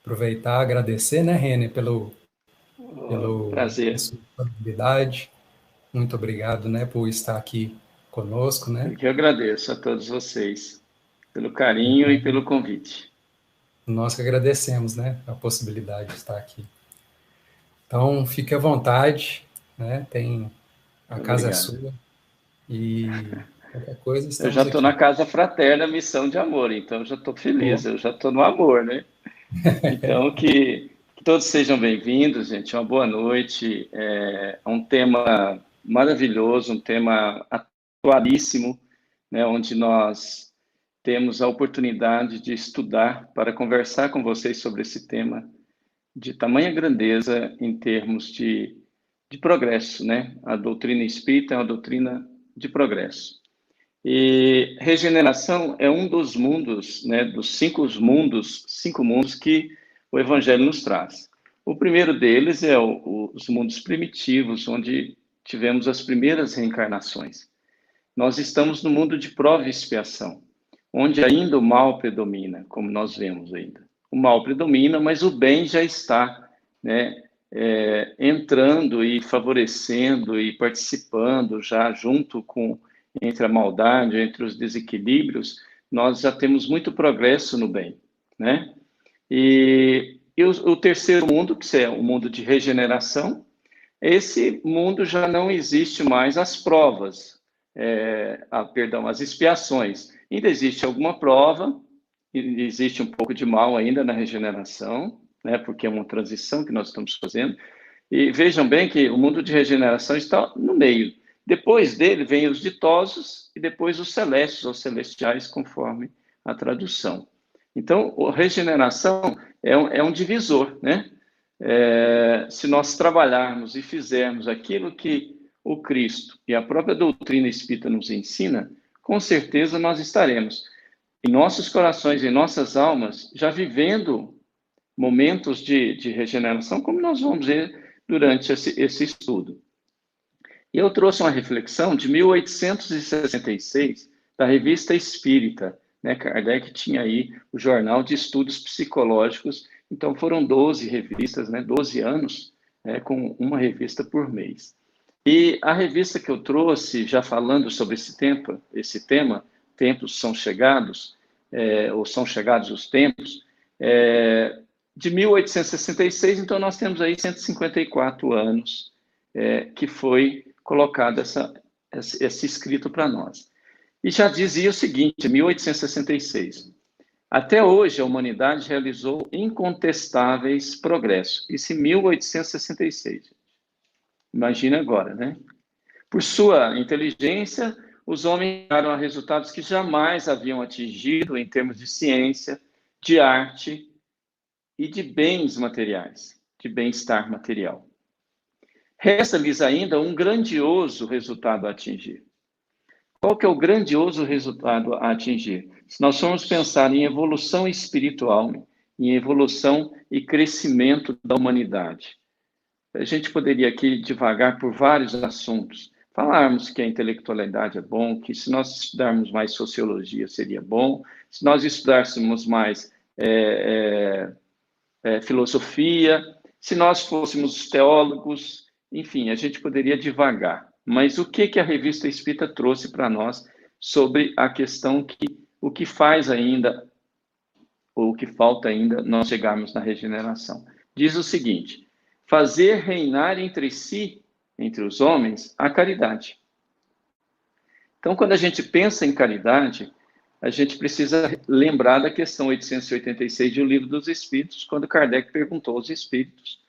Aproveitar, agradecer, né, Renner, Oh, pela prazer. sua disponibilidade. Muito obrigado, né, por estar aqui conosco, né? Eu que agradeço a todos vocês pelo carinho e Então, pelo convite. nós que agradecemos, né, a possibilidade de estar aqui. Então, fique à vontade, né? A casa é Obrigado. sua e qualquer coisa Eu já estamos estou na aqui. Casa Fraterna Missão de Amor, então eu já estou Oh, feliz, eu já estou no amor, né? Então, que todos sejam bem-vindos, gente. Uma boa noite. É um tema maravilhoso, um tema atualíssimo, né? Onde nós temos a oportunidade de estudar para conversar com vocês sobre esse tema de tamanha grandeza em termos de progresso, né? A doutrina espírita é uma doutrina de progresso. E regeneração é um dos mundos, né, dos cinco mundos que o Evangelho nos traz. O primeiro deles é os mundos primitivos, onde tivemos as primeiras reencarnações. Nós estamos no mundo de prova e expiação, onde ainda o mal predomina, como nós vemos ainda. O mal predomina, mas o bem já está, né, entrando e favorecendo e participando já junto com entre a maldade, entre os desequilíbrios, nós já temos muito progresso no bem, né? E o terceiro mundo, que é o mundo de regeneração, esse mundo já não existe mais as provas, perdão, as expiações. Ainda existe alguma prova, existe um pouco de mal ainda na regeneração, né, porque é uma transição que nós estamos fazendo. E vejam bem que o mundo de regeneração está no meio. Depois dele vem os ditosos e depois os celestes ou celestiais, conforme a tradução. Então, a regeneração é um divisor, né? Se nós trabalharmos e fizermos aquilo que o Cristo e a própria doutrina espírita nos ensina, com certeza nós estaremos em nossos corações, em nossas almas, já vivendo momentos de regeneração, como nós vamos ver durante esse estudo. E eu trouxe uma reflexão de 1866, da Revista Espírita, né? Kardec tinha aí o Jornal de Estudos Psicológicos, então foram 12 revistas, né? 12 anos, né? Com uma revista por mês. E a revista que eu trouxe, já falando sobre esse tema, tempos são chegados, ou são chegados os tempos, de 1866, então nós temos aí 154 anos que foi colocado esse escrito para nós. E já dizia o seguinte, 1866, até hoje a humanidade realizou incontestáveis progressos. Isso em 1866. Imagina agora, né? Por sua inteligência, os homens chegaram a resultados que jamais haviam atingido em termos de ciência, de arte e de bens materiais, de bem-estar material. Resta-lhes ainda um grandioso resultado a atingir. Qual que é o grandioso resultado a atingir? Se nós formos pensar em evolução espiritual, em evolução e crescimento da humanidade, a gente poderia aqui divagar por vários assuntos. Falarmos que a intelectualidade é bom, que se nós estudarmos mais sociologia seria bom, se nós estudássemos mais filosofia, se nós fôssemos teólogos, enfim, a gente poderia divagar. Mas o que a Revista Espírita trouxe para nós sobre a questão o que faz ainda, ou o que falta ainda, nós chegarmos na regeneração? Diz o seguinte: fazer reinar entre si, entre os homens, a caridade. Então, quando a gente pensa em caridade, a gente precisa lembrar da questão 886 do Livro dos Espíritos, quando Kardec perguntou aos espíritos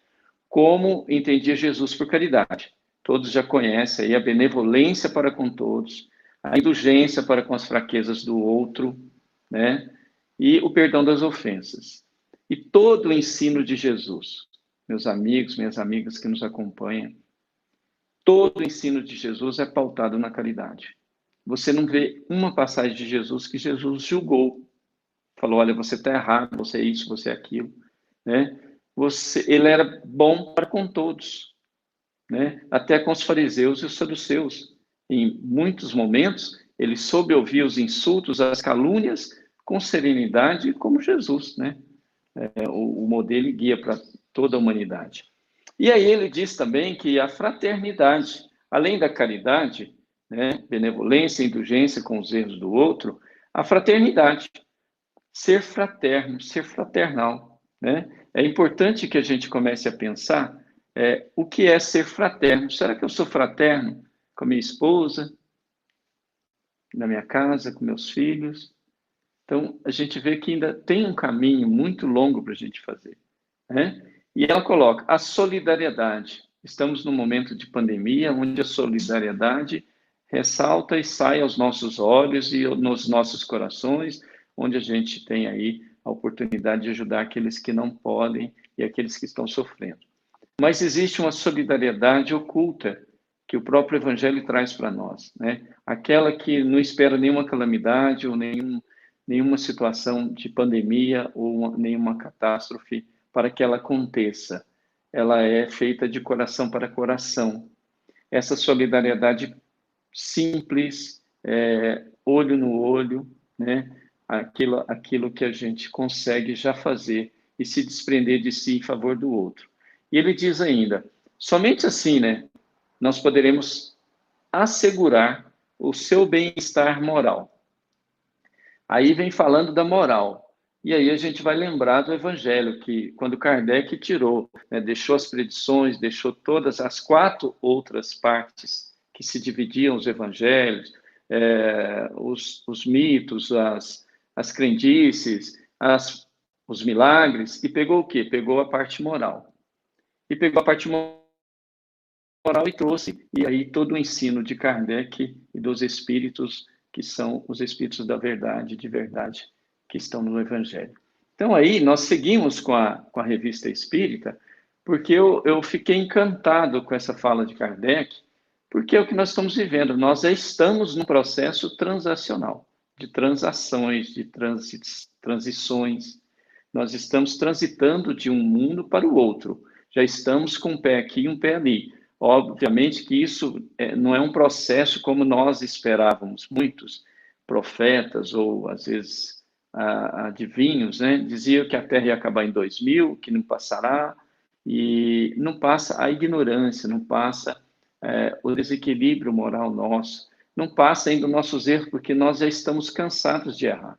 como entendia Jesus por caridade. Todos já conhecem aí a benevolência para com todos, a indulgência para com as fraquezas do outro, né? E o perdão das ofensas. E todo o ensino de Jesus, meus amigos, minhas amigas que nos acompanham, todo o ensino de Jesus é pautado na caridade. Você não vê uma passagem de Jesus que Jesus julgou. Falou, olha, você está errado, você é isso, você é aquilo. Né? Ele era bom para com todos, né? Até com os fariseus e os saduceus. Em muitos momentos, ele soube ouvir os insultos, as calúnias, com serenidade, como Jesus. Né? o modelo e guia para toda a humanidade. E aí ele diz também que a fraternidade, além da caridade, né, benevolência, indulgência com os erros do outro, a fraternidade, ser fraterno, ser fraternal, né? É importante que a gente comece a pensar o que é ser fraterno. Será que eu sou fraterno com a minha esposa, na minha casa, com meus filhos? Então, a gente vê que ainda tem um caminho muito longo para a gente fazer, né? E ela coloca a solidariedade. Estamos num momento de pandemia, onde a solidariedade ressalta e sai aos nossos olhos e nos nossos corações, onde a gente tem aí a oportunidade de ajudar aqueles que não podem e aqueles que estão sofrendo. Mas existe uma solidariedade oculta que o próprio Evangelho traz para nós, né? Aquela que não espera nenhuma calamidade ou nenhuma situação de pandemia ou nenhuma catástrofe para que ela aconteça. Ela é feita de coração para coração. Essa solidariedade simples, olho no olho, né? Aquilo que a gente consegue já fazer e se desprender de si em favor do outro. E ele diz ainda, somente assim, né, nós poderemos assegurar o seu bem-estar moral. Aí vem falando da moral. E aí a gente vai lembrar do Evangelho, que quando Kardec tirou, né, deixou as predições, deixou todas as 4 outras partes que se dividiam os Evangelhos, os mitos, as crendices, os milagres, e pegou o quê? Pegou a parte moral. E pegou a parte moral e trouxe, e aí todo o ensino de Kardec e dos espíritos, que são os espíritos da verdade, de verdade, que estão no Evangelho. Então aí nós seguimos com a Revista Espírita, porque eu fiquei encantado com essa fala de Kardec, porque é o que nós estamos vivendo. Nós já estamos num processo transacional, de transações, de transições. Nós estamos transitando de um mundo para o outro. Já estamos com um pé aqui e um pé ali. Obviamente que isso não é um processo como nós esperávamos. Muitos profetas ou, às vezes, adivinhos, né, diziam que a Terra ia acabar em 2000, que não passará, e não passa a ignorância, não passa o desequilíbrio moral nosso, não passa ainda os nossos erros, porque nós já estamos cansados de errar.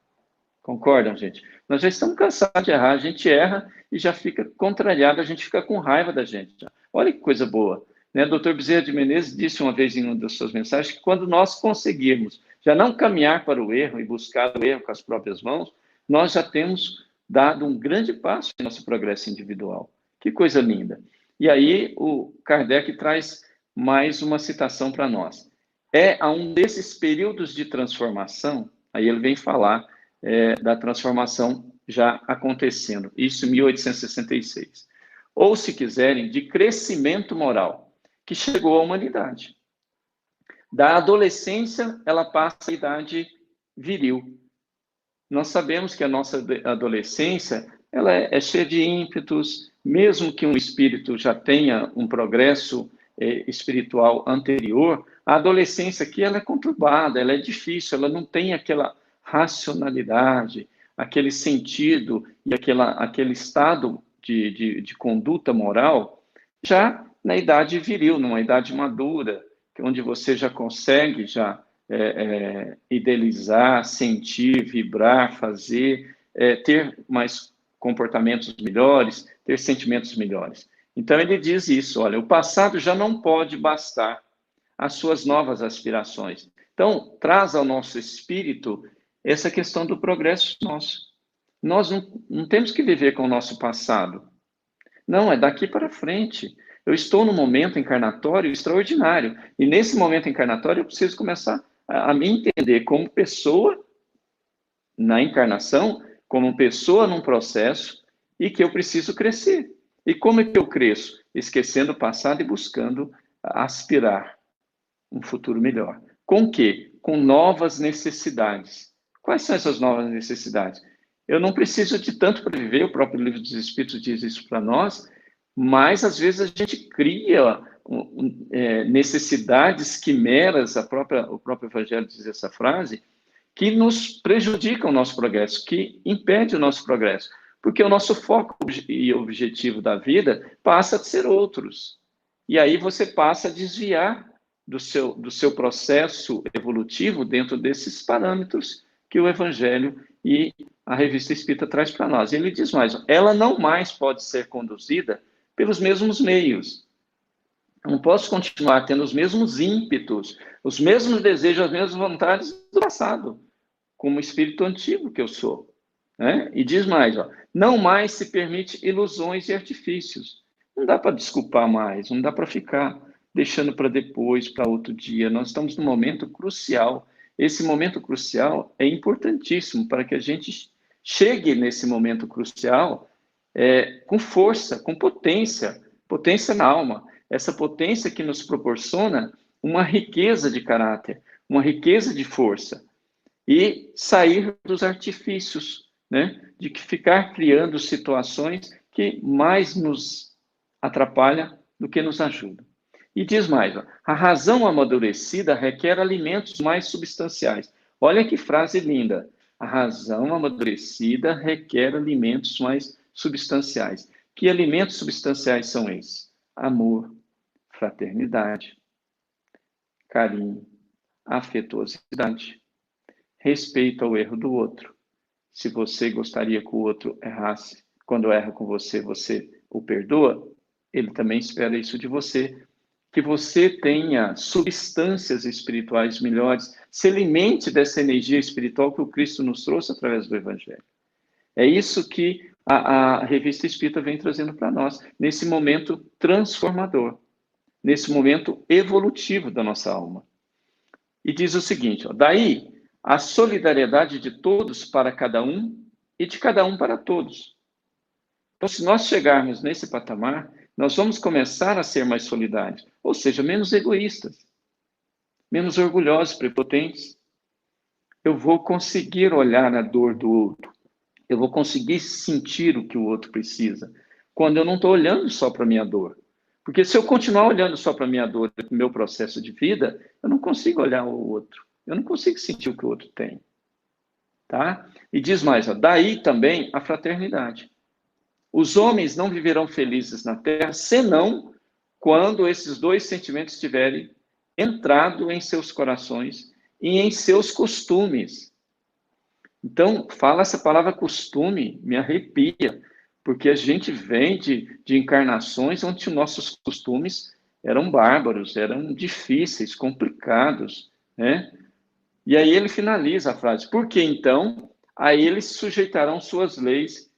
Concordam, gente? Nós já estamos cansados de errar, a gente erra e já fica contrariado, a gente fica com raiva da gente. Olha que coisa boa. Né? O Dr. Bezerra de Menezes disse uma vez em uma das suas mensagens que quando nós conseguirmos já não caminhar para o erro e buscar o erro com as próprias mãos, nós já temos dado um grande passo em nosso progresso individual. Que coisa linda. E aí o Kardec traz mais uma citação para nós. É a um desses períodos de transformação, aí ele vem falar da transformação já acontecendo, isso em 1866. Ou, se quiserem, de crescimento moral, que chegou à humanidade. Da adolescência, ela passa à idade viril. Nós sabemos que a nossa adolescência ela é cheia de ímpetos, mesmo que um espírito já tenha um progresso espiritual anterior, a adolescência aqui ela é conturbada, ela é difícil, ela não tem aquela racionalidade, aquele sentido e aquele estado de conduta moral, já na idade viril, numa idade madura, onde você já consegue idealizar, sentir, vibrar, fazer, ter mais comportamentos melhores, ter sentimentos melhores. Então ele diz isso, olha, o passado já não pode bastar as suas novas aspirações. Então, traz ao nosso espírito essa questão do progresso nosso. Nós não temos que viver com o nosso passado. Não, é daqui para frente. Eu estou num momento encarnatório extraordinário. E nesse momento encarnatório eu preciso começar a me entender como pessoa na encarnação, como pessoa num processo, e que eu preciso crescer. E como é que eu cresço? Esquecendo o passado e buscando aspirar um futuro melhor. Com o quê? Com novas necessidades. Quais são essas novas necessidades? Eu não preciso de tanto para viver, o próprio Livro dos Espíritos diz isso para nós, mas às vezes a gente cria necessidades quimeras, o próprio Evangelho diz essa frase, que nos prejudicam o nosso progresso, que impede o nosso progresso. Porque o nosso foco e objetivo da vida passa a ser outros. E aí você passa a desviar do seu processo evolutivo dentro desses parâmetros que o Evangelho e a Revista Espírita traz para nós. Ele diz mais, ela não mais pode ser conduzida pelos mesmos meios. Eu não posso continuar tendo os mesmos ímpetos, os mesmos desejos, as mesmas vontades do passado, como espírito antigo que eu sou. Né? E diz mais, não mais se permite ilusões e artifícios. Não dá para desculpar mais, não dá para ficar deixando para depois, para outro dia. Nós estamos num momento crucial. Esse momento crucial é importantíssimo para que a gente chegue nesse momento crucial com força, com potência na alma. Essa potência que nos proporciona uma riqueza de caráter, uma riqueza de força. E sair dos artifícios, né? De que ficar criando situações que mais nos atrapalham do que nos ajudam. E diz mais, a razão amadurecida requer alimentos mais substanciais. Olha que frase linda. A razão amadurecida requer alimentos mais substanciais. Que alimentos substanciais são esses? Amor, fraternidade, carinho, afetuosidade, respeito ao erro do outro. Se você gostaria que o outro errasse, quando erra com você, você o perdoa, ele também espera isso de você. Que você tenha substâncias espirituais melhores, se alimente dessa energia espiritual que o Cristo nos trouxe através do Evangelho. É isso que a Revista Espírita vem trazendo para nós, nesse momento transformador, nesse momento evolutivo da nossa alma. E diz o seguinte, daí a solidariedade de todos para cada um e de cada um para todos. Então, se nós chegarmos nesse patamar, nós vamos começar a ser mais solidários, ou seja, menos egoístas, menos orgulhosos, prepotentes. Eu vou conseguir olhar a dor do outro, eu vou conseguir sentir o que o outro precisa, quando eu não estou olhando só para a minha dor. Porque se eu continuar olhando só para a minha dor, para o meu processo de vida, eu não consigo olhar o outro. Eu não consigo sentir o que o outro tem. Tá? E diz mais, daí também a fraternidade. Os homens não viverão felizes na Terra, senão quando esses dois sentimentos tiverem entrado em seus corações e em seus costumes. Então, fala essa palavra costume, me arrepia, porque a gente vem de encarnações onde nossos costumes eram bárbaros, eram difíceis, complicados, né? E aí ele finaliza a frase, porque então a eles sujeitarão suas leis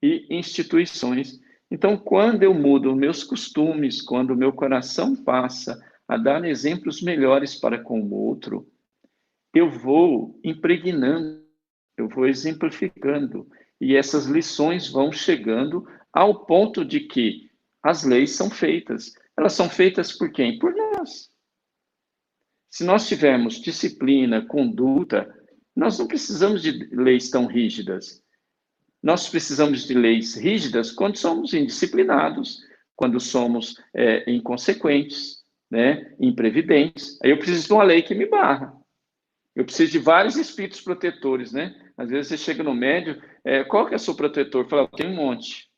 e instituições. Então, quando eu mudo meus costumes, quando o meu coração passa a dar exemplos melhores para com o outro, eu vou impregnando, eu vou exemplificando, e essas lições vão chegando ao ponto de que as leis são feitas. Elas são feitas por quem? Por nós. Se nós tivermos disciplina, conduta, nós não precisamos de leis tão rígidas. Nós precisamos de leis rígidas quando somos indisciplinados, quando somos inconsequentes, né, imprevidentes. Aí eu preciso de uma lei que me barra. Eu preciso de vários espíritos protetores, né? Às vezes você chega no médium, qual que é o seu protetor? Fala, eu tenho um monte,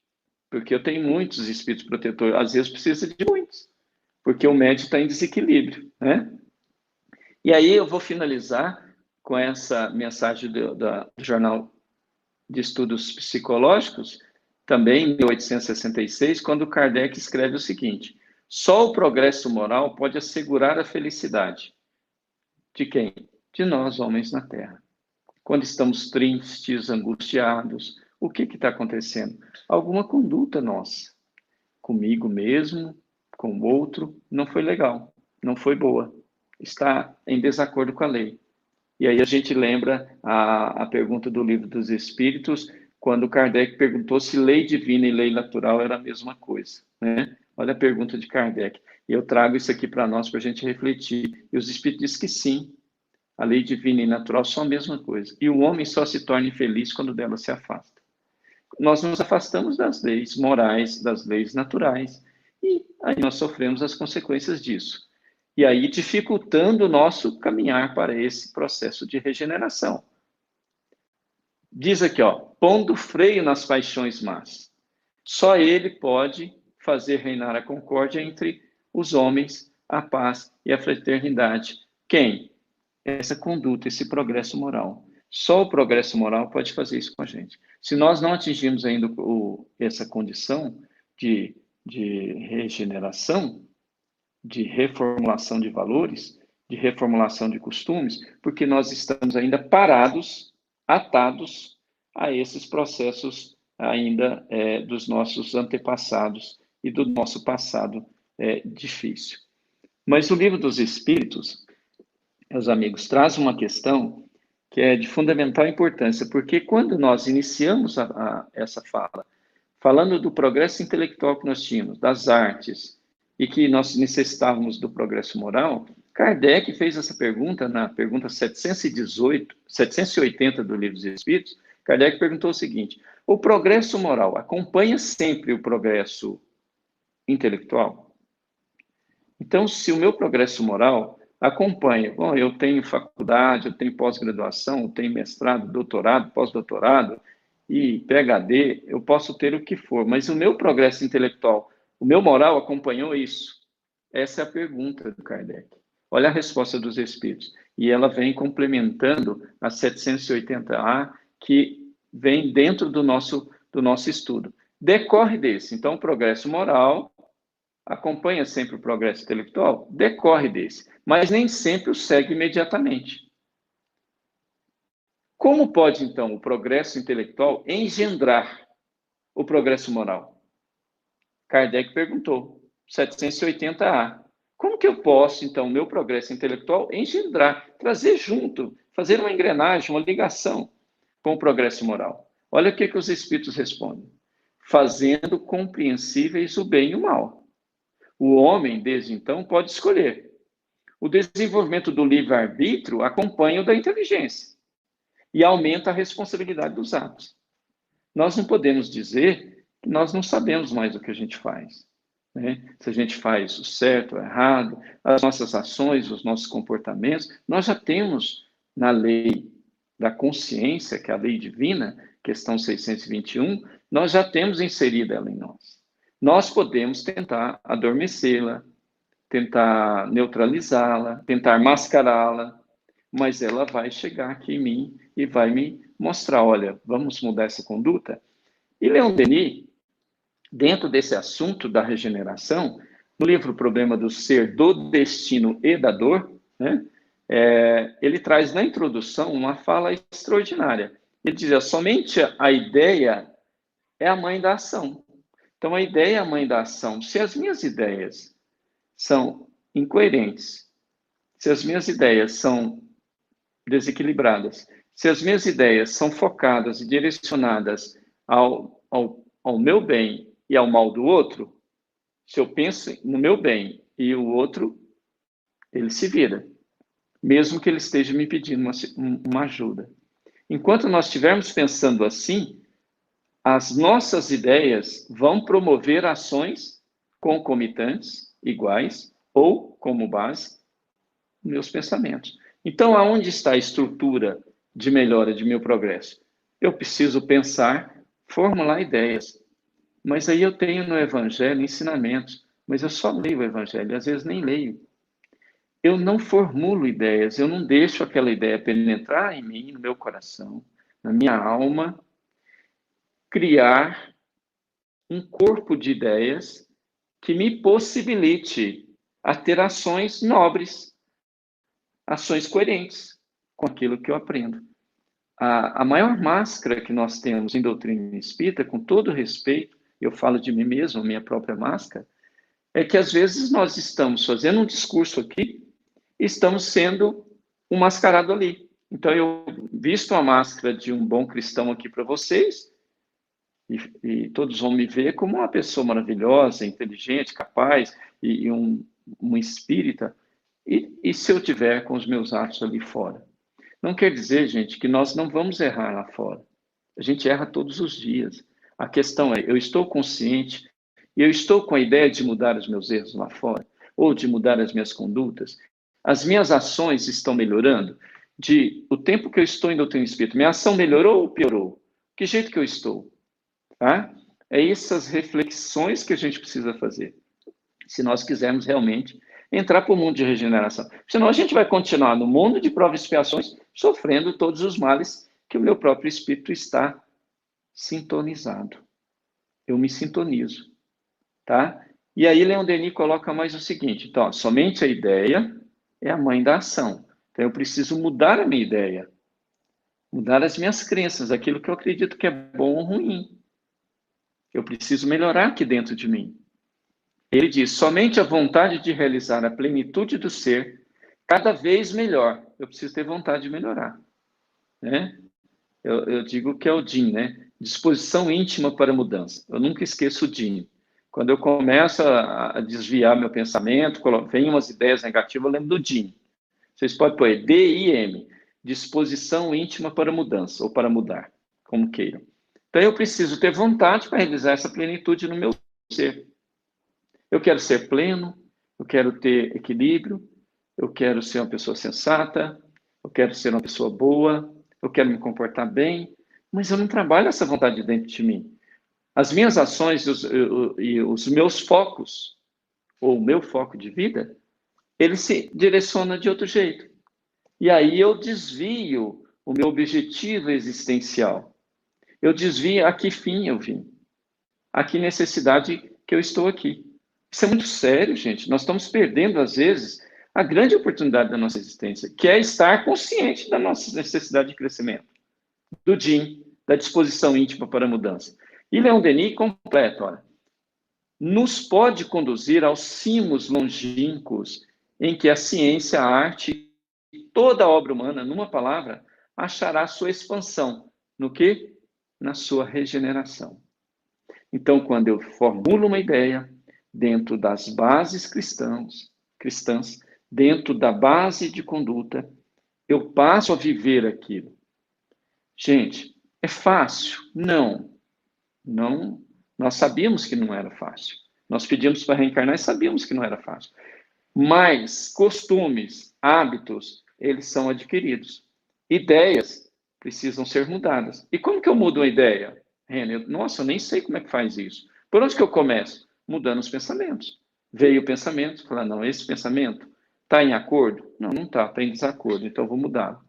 porque eu tenho muitos espíritos protetores. Às vezes precisa de muitos, porque o médium está em desequilíbrio, né? E aí eu vou finalizar com essa mensagem do Jornal de Estudos Psicológicos, também em 1866, quando Kardec escreve o seguinte, só o progresso moral pode assegurar a felicidade. De quem? De nós, homens na Terra. Quando estamos tristes, angustiados, o que está acontecendo? Alguma conduta nossa, comigo mesmo, com o outro, não foi legal, não foi boa, está em desacordo com a lei. E aí a gente lembra a pergunta do Livro dos Espíritos, quando Kardec perguntou se lei divina e lei natural era a mesma coisa, né? Olha a pergunta de Kardec. E eu trago isso aqui para nós, para a gente refletir. E os Espíritos dizem que sim, a lei divina e natural são a mesma coisa. E o homem só se torna infeliz quando dela se afasta. Nós nos afastamos das leis morais, das leis naturais, e aí nós sofremos as consequências disso. E aí dificultando o nosso caminhar para esse processo de regeneração. diz aqui, ó, pondo freio nas paixões más. Só ele pode fazer reinar a concórdia entre os homens, a paz e a fraternidade. Quem? Essa conduta, esse progresso moral. Só o progresso moral pode fazer isso com a gente. Se nós não atingirmos ainda essa condição de regeneração, de reformulação de valores, de reformulação de costumes, porque nós estamos ainda parados, atados a esses processos ainda dos nossos antepassados e do nosso passado difícil. Mas o Livro dos Espíritos, meus amigos, traz uma questão que é de fundamental importância, porque quando nós iniciamos essa fala, falando do progresso intelectual que nós tínhamos, das artes, e que nós necessitávamos do progresso moral, Kardec fez essa pergunta na pergunta 780 do Livro dos Espíritos. Kardec perguntou o seguinte: o progresso moral acompanha sempre o progresso intelectual? Então, se o meu progresso moral acompanha, bom, eu tenho faculdade, eu tenho pós-graduação, eu tenho mestrado, doutorado, pós-doutorado e PhD, eu posso ter o que for, mas o meu progresso intelectual, o meu moral acompanhou isso? Essa é a pergunta do Kardec. Olha a resposta dos Espíritos. E ela vem complementando a 780A, que vem dentro do nosso estudo. Decorre desse. Então, o progresso moral acompanha sempre o progresso intelectual? Decorre desse. Mas nem sempre o segue imediatamente. Como pode, então, o progresso intelectual engendrar o progresso moral? Kardec perguntou, 780A. Como que eu posso, então, o meu progresso intelectual engendrar, trazer junto, fazer uma engrenagem, uma ligação com o progresso moral? Olha o que os Espíritos respondem. Fazendo compreensíveis o bem e o mal. O homem, desde então, pode escolher. O desenvolvimento do livre-arbítrio acompanha o da inteligência e aumenta a responsabilidade dos atos. Nós não podemos dizer que nós não sabemos mais o que a gente faz, né? Se a gente faz o certo ou o errado, as nossas ações, os nossos comportamentos, nós já temos na lei da consciência, que é a lei divina, questão 621, nós já temos inserida ela em nós. Nós podemos tentar adormecê-la, tentar neutralizá-la, tentar mascará-la, mas ela vai chegar aqui em mim e vai me mostrar, olha, vamos mudar essa conduta? E Leon Denis, dentro desse assunto da regeneração, no livro O Problema do Ser, do Destino e da Dor, né, ele traz na introdução uma fala extraordinária. Ele diz, somente a ideia é a mãe da ação. Então, a ideia é a mãe da ação. Se as minhas ideias são incoerentes, se as minhas ideias são desequilibradas, se as minhas ideias são focadas e direcionadas ao meu bem e ao mal do outro, se eu penso no meu bem e o outro, ele se vira, mesmo que ele esteja me pedindo uma ajuda. Enquanto nós estivermos pensando assim, as nossas ideias vão promover ações concomitantes, iguais, ou, como base, meus pensamentos. Então, aonde está a estrutura de melhora de meu progresso? Eu preciso pensar, formular ideias. Mas aí eu tenho no Evangelho ensinamentos, mas eu só leio o Evangelho, às vezes nem leio. Eu não formulo ideias, eu não deixo aquela ideia penetrar em mim, no meu coração, na minha alma, criar um corpo de ideias que me possibilite a ter ações nobres, ações coerentes com aquilo que eu aprendo. A maior máscara que nós temos em doutrina espírita, com todo respeito, eu falo de mim mesmo, a minha própria máscara, é que às vezes nós estamos fazendo um discurso aqui e estamos sendo um mascarado ali. Então eu visto a máscara de um bom cristão aqui para vocês e todos vão me ver como uma pessoa maravilhosa, inteligente, capaz e um espírita. E se eu tiver com os meus atos ali fora? Não quer dizer, gente, que nós não vamos errar lá fora. A gente erra todos os dias. A questão é, eu estou consciente e eu estou com a ideia de mudar os meus erros lá fora, ou de mudar as minhas condutas? As minhas ações estão melhorando? de o tempo que eu estou em doutrina espírita, minha ação melhorou ou piorou? Que jeito que eu estou? Tá? É essas reflexões que a gente precisa fazer, se nós quisermos realmente entrar para o mundo de regeneração. Senão a gente vai continuar no mundo de provas e expiações, sofrendo todos os males que o meu próprio espírito está sintonizado. Eu me sintonizo, tá? E aí Leon Denis coloca mais o seguinte, então, ó, somente a ideia é a mãe da ação. Então eu preciso mudar a minha ideia, mudar as minhas crenças, aquilo que eu acredito que é bom ou ruim. Eu preciso melhorar aqui dentro de mim. Ele diz, somente a vontade de realizar a plenitude do ser, cada vez melhor. Eu preciso ter vontade de melhorar, né? Eu digo que é o DIN, né? Disposição íntima para mudança. Eu nunca esqueço o DIN. Quando eu começo a desviar meu pensamento, vem umas ideias negativas, eu lembro do DIN. Vocês podem pôr DIM, disposição íntima para mudança, ou para mudar, como queiram. Então, eu preciso ter vontade para realizar essa plenitude no meu ser. Eu quero ser pleno, eu quero ter equilíbrio, eu quero ser uma pessoa sensata, eu quero ser uma pessoa boa, eu quero me comportar bem, mas eu não trabalho essa vontade dentro de mim. As minhas ações e os meus focos, ou o meu foco de vida, ele se direciona de outro jeito. E aí eu desvio o meu objetivo existencial. Eu desvio a que fim eu vim. A que necessidade que eu estou aqui. Isso é muito sério, gente. Nós estamos perdendo, às vezes, a grande oportunidade da nossa existência, que é estar consciente da nossa necessidade de crescimento, do DIN, da disposição íntima para a mudança. E Leon Denis completa, olha, nos pode conduzir aos cimos longínquos em que a ciência, a arte e toda a obra humana, numa palavra, achará sua expansão. No quê? Na sua regeneração. Então, quando eu formulo uma ideia dentro das bases cristãs, dentro da base de conduta, eu passo a viver aquilo. Gente, é fácil? Não. Não. Nós sabíamos que não era fácil. Nós pedimos para reencarnar e sabíamos que não era fácil. Mas costumes, hábitos, eles são adquiridos. Ideias precisam ser mudadas. E como que eu mudo uma ideia? René, nossa, eu nem sei como é que faz isso. Por onde que eu começo? Mudando os pensamentos. Veio o pensamento, falar, não, esse pensamento está em acordo? Não, não está em desacordo, então eu vou mudá-lo.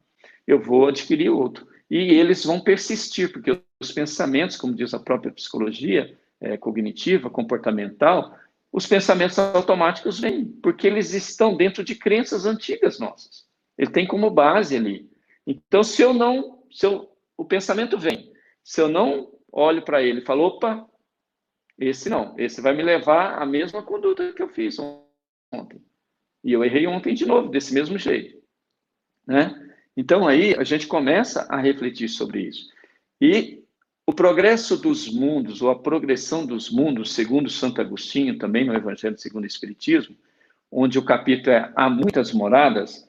Eu vou adquirir outro. E eles vão persistir, porque os pensamentos, como diz a própria psicologia cognitiva, comportamental, os pensamentos automáticos vêm, porque eles estão dentro de crenças antigas nossas. Ele tem como base ali. Então, o pensamento vem, se eu não olho para ele e falo, opa, esse não, esse vai me levar à mesma conduta que eu fiz ontem. E eu errei ontem de novo, desse mesmo jeito. Né? Então, aí, a gente começa a refletir sobre isso. E o progresso dos mundos, ou a progressão dos mundos, segundo Santo Agostinho, também no Evangelho segundo o Espiritismo, onde o capítulo é Há Muitas Moradas,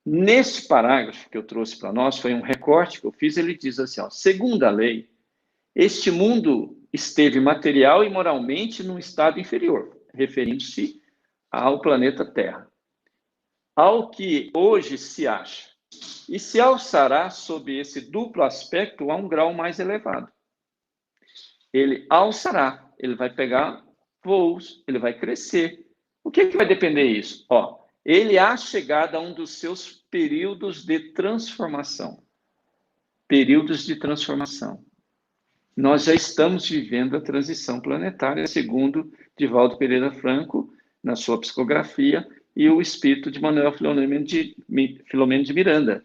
nesse parágrafo que eu trouxe para nós, foi um recorte que eu fiz, ele diz assim, ó, segundo a lei, este mundo esteve material e moralmente num estado inferior, referindo-se ao planeta Terra, ao que hoje se acha, e se alçará sob esse duplo aspecto a um grau mais elevado. Ele alçará, ele vai pegar voos, ele vai crescer. O que vai depender disso? Ó, ele há chegado a um dos seus períodos de transformação. Períodos de transformação. Nós já estamos vivendo a transição planetária, segundo Divaldo Pereira Franco, na sua psicografia, e o espírito de Manuel Filomeno de Miranda.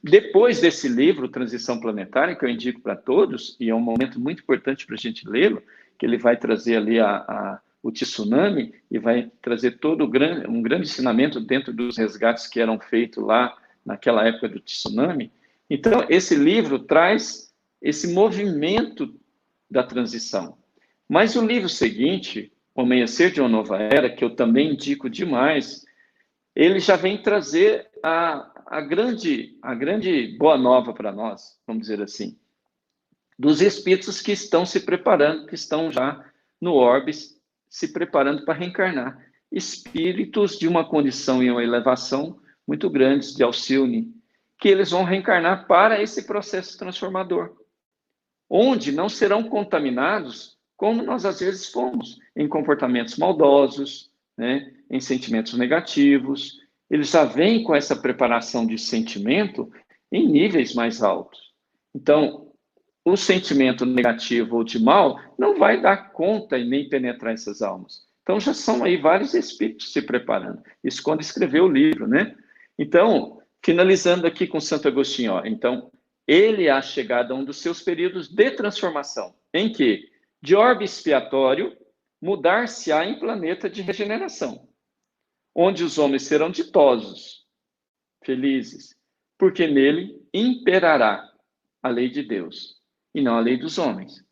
Depois desse livro, Transição Planetária, que eu indico para todos, e é um momento muito importante para a gente lê-lo, que ele vai trazer ali o tsunami e vai trazer todo um grande ensinamento dentro dos resgates que eram feitos lá naquela época do tsunami. Então, esse livro traz esse movimento da transição. Mas o livro seguinte, O Amanhecer de uma Nova Era, que eu também indico demais, ele já vem trazer a grande boa nova para nós, vamos dizer assim, dos espíritos que estão se preparando, que estão já no orbe, se preparando para reencarnar. Espíritos de uma condição e uma elevação muito grandes, de Alcione, que eles vão reencarnar para esse processo transformador, onde não serão contaminados como nós às vezes fomos, em comportamentos maldosos, né, em sentimentos negativos. Eles já vêm com essa preparação de sentimento em níveis mais altos. Então, o sentimento negativo ou de mal não vai dar conta e nem penetrar essas almas. Então, já são aí vários espíritos se preparando. Isso quando escreveu o livro, né? Então, finalizando aqui com Santo Agostinho, ó, então, ele é a chegada a um dos seus períodos de transformação, em que, de orbe expiatório, mudar-se-á em planeta de regeneração, onde os homens serão ditosos, felizes, porque nele imperará a lei de Deus, e não a lei dos homens.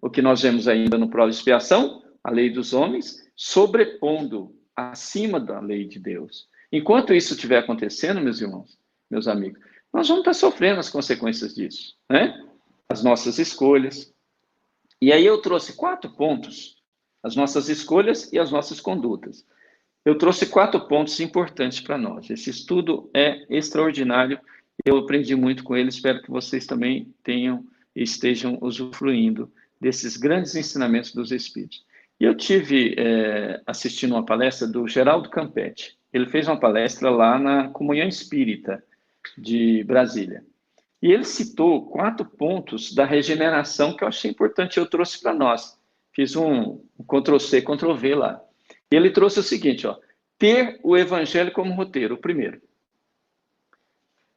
O que nós vemos ainda no prova de expiação, a lei dos homens, sobrepondo acima da lei de Deus. Enquanto isso estiver acontecendo, meus irmãos, meus amigos, nós vamos estar sofrendo as consequências disso, né? As nossas escolhas. E aí eu trouxe 4 pontos, as nossas escolhas e as nossas condutas. Eu trouxe 4 pontos importantes para nós. Esse estudo é extraordinário, eu aprendi muito com ele, espero que vocês também tenham e estejam usufruindo desses grandes ensinamentos dos Espíritos. E eu tive assistindo uma palestra do Geraldo Campetti. Ele fez uma palestra lá na Comunhão Espírita de Brasília. E ele citou 4 pontos da regeneração que eu achei importante, eu trouxe para nós. Fiz um Ctrl+C, Ctrl+V lá. E ele trouxe o seguinte, ó, ter o Evangelho como roteiro, o primeiro.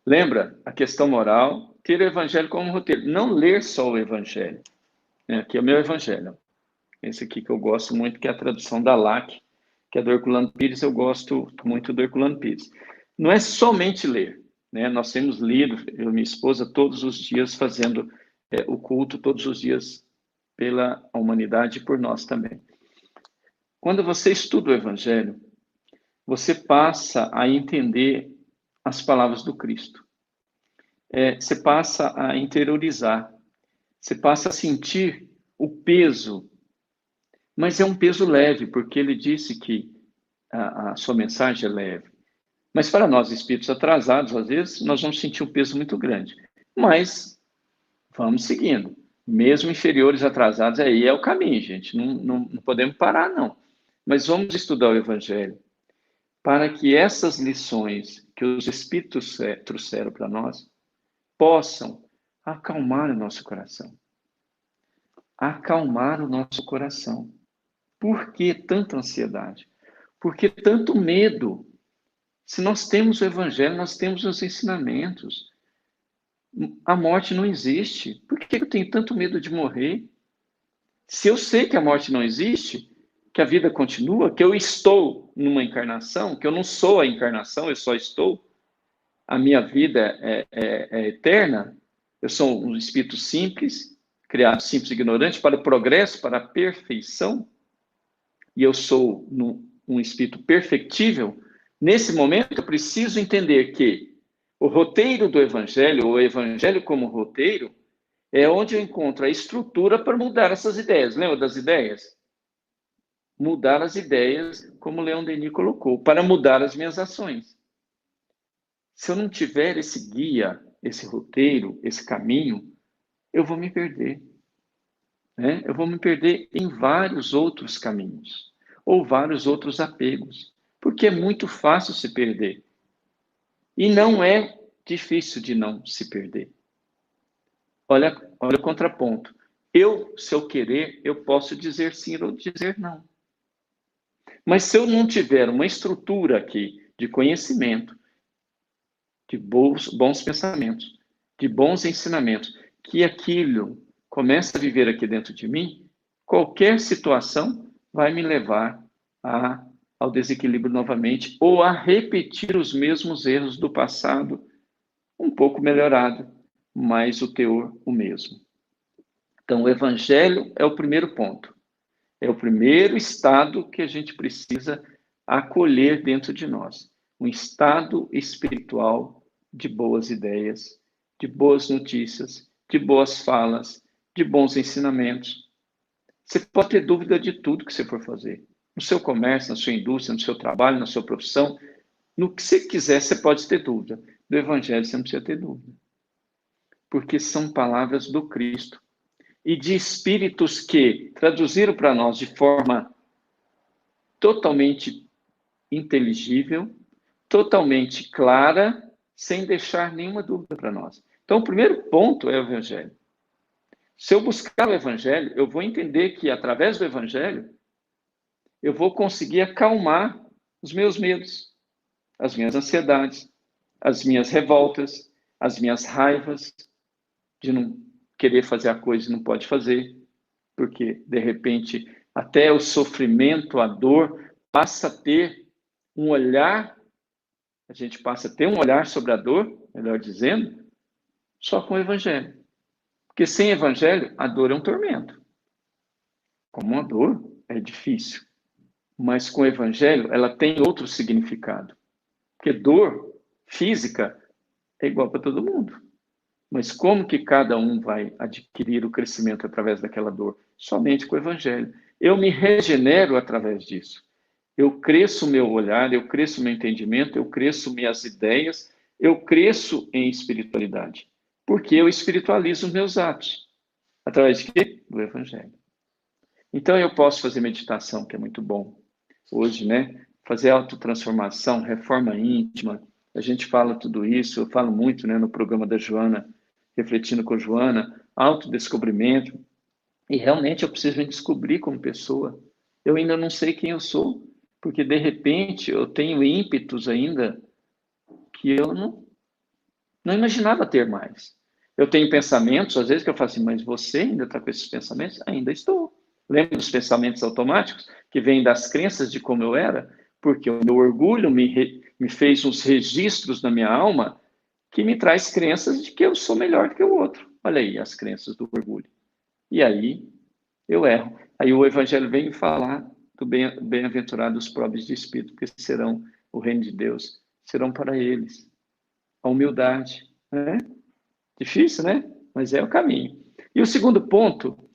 Lembra a questão moral? Ter o Evangelho como roteiro. Não ler só o Evangelho. Aqui é o meu Evangelho. Esse aqui que eu gosto muito, que é a tradução da LAC, que é do Herculano Pires, eu gosto muito do Herculano Pires. Não é somente ler, né? Nós temos lido, eu e minha esposa, todos os dias fazendo o culto, todos os dias pela humanidade e por nós também. Quando você estuda o Evangelho, você passa a entender as palavras do Cristo. Você passa a interiorizar, você passa a sentir o peso, mas é um peso leve, porque ele disse que a sua mensagem é leve. Mas para nós, espíritos atrasados, às vezes, nós vamos sentir um peso muito grande. Mas vamos seguindo. Mesmo inferiores atrasados, aí é o caminho, gente. Não podemos parar, não. Mas vamos estudar o Evangelho para que essas lições que os Espíritos trouxeram para nós possam acalmar o nosso coração. Acalmar o nosso coração. Por que tanta ansiedade? Por que tanto medo? Se nós temos o Evangelho, nós temos os ensinamentos. A morte não existe. Por que eu tenho tanto medo de morrer? Se eu sei que a morte não existe, que a vida continua, que eu estou numa encarnação, que eu não sou a encarnação, eu só estou, a minha vida é eterna, eu sou um espírito simples, criado simples e ignorante, para o progresso, para a perfeição, e eu sou um espírito perfectível, nesse momento eu preciso entender que o roteiro do Evangelho, o Evangelho como roteiro, é onde eu encontro a estrutura para mudar essas ideias. Lembra das ideias? Mudar as ideias, como Leon Denis colocou, para mudar as minhas ações. Se eu não tiver esse guia, esse roteiro, esse caminho, eu vou me perder. Né? Eu vou me perder em vários outros caminhos, ou vários outros apegos, porque é muito fácil se perder. E não é difícil de não se perder. Olha o contraponto. Se eu querer, eu posso dizer sim ou dizer não. Mas se eu não tiver uma estrutura aqui de conhecimento, de bons pensamentos, de bons ensinamentos, que aquilo começa a viver aqui dentro de mim, qualquer situação vai me levar ao desequilíbrio novamente ou a repetir os mesmos erros do passado, um pouco melhorado, mas o teor o mesmo. Então, o Evangelho é o primeiro ponto. É o primeiro estado que a gente precisa acolher dentro de nós. Um estado espiritual de boas ideias, de boas notícias, de boas falas, de bons ensinamentos. Você pode ter dúvida de tudo que você for fazer. No seu comércio, na sua indústria, no seu trabalho, na sua profissão, no que você quiser, você pode ter dúvida. do Evangelho você não precisa ter dúvida. Porque são palavras do Cristo. E de espíritos que traduziram para nós de forma totalmente inteligível, totalmente clara, sem deixar nenhuma dúvida para nós. Então, o primeiro ponto é o Evangelho. Se eu buscar o Evangelho, eu vou entender que, através do Evangelho, eu vou conseguir acalmar os meus medos, as minhas ansiedades, as minhas revoltas, as minhas raivas, de não querer fazer a coisa e não pode fazer, porque, de repente, até o sofrimento, a dor, passa a ter um olhar, a gente passa a ter um olhar sobre a dor, melhor dizendo, só com o Evangelho. Porque sem Evangelho, a dor é um tormento. Como a dor é difícil. Mas com o Evangelho, ela tem outro significado. Porque dor física é igual para todo mundo. Mas como que cada um vai adquirir o crescimento através daquela dor? Somente com o Evangelho. Eu me regenero através disso. Eu cresço o meu olhar, eu cresço o meu entendimento, eu cresço minhas ideias, eu cresço em espiritualidade. Porque eu espiritualizo os meus atos. Através de quê? Do Evangelho. Então eu posso fazer meditação, que é muito bom. Hoje, né? Fazer autotransformação, reforma íntima. A gente fala tudo isso, eu falo muito, né, no programa da Joana, refletindo com a Joana, autodescobrimento. E realmente eu preciso me descobrir como pessoa. Eu ainda não sei quem eu sou, porque de repente eu tenho ímpetos ainda que eu não imaginava ter mais. Eu tenho pensamentos, às vezes, que eu falo assim, mas você ainda está com esses pensamentos? Ainda estou. Lembra dos pensamentos automáticos que vêm das crenças de como eu era? Porque o meu orgulho me fez uns registros na minha alma que me traz crenças de que eu sou melhor do que o outro. Olha aí as crenças do orgulho. E aí eu erro. Aí o Evangelho vem falar do bem-aventurados os pobres de espírito, porque serão o reino de Deus, serão para eles. A humildade, né? Difícil, né? Mas é o caminho. E o segundo ponto,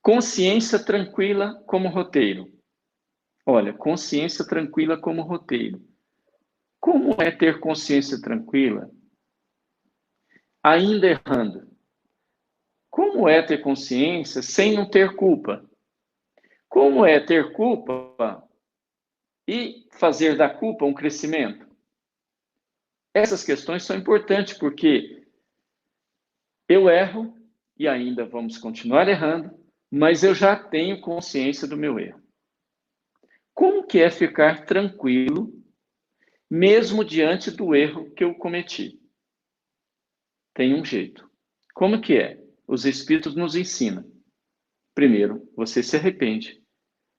consciência tranquila como roteiro. Olha, consciência tranquila como roteiro. Como é ter consciência tranquila ainda errando? Como é ter consciência sem não ter culpa? Como é ter culpa e fazer da culpa um crescimento? Essas questões são importantes porque eu erro e ainda vamos continuar errando, mas eu já tenho consciência do meu erro. Como que é ficar tranquilo mesmo diante do erro que eu cometi? Tem um jeito. Como que é? Os Espíritos nos ensinam. Primeiro, você se arrepende.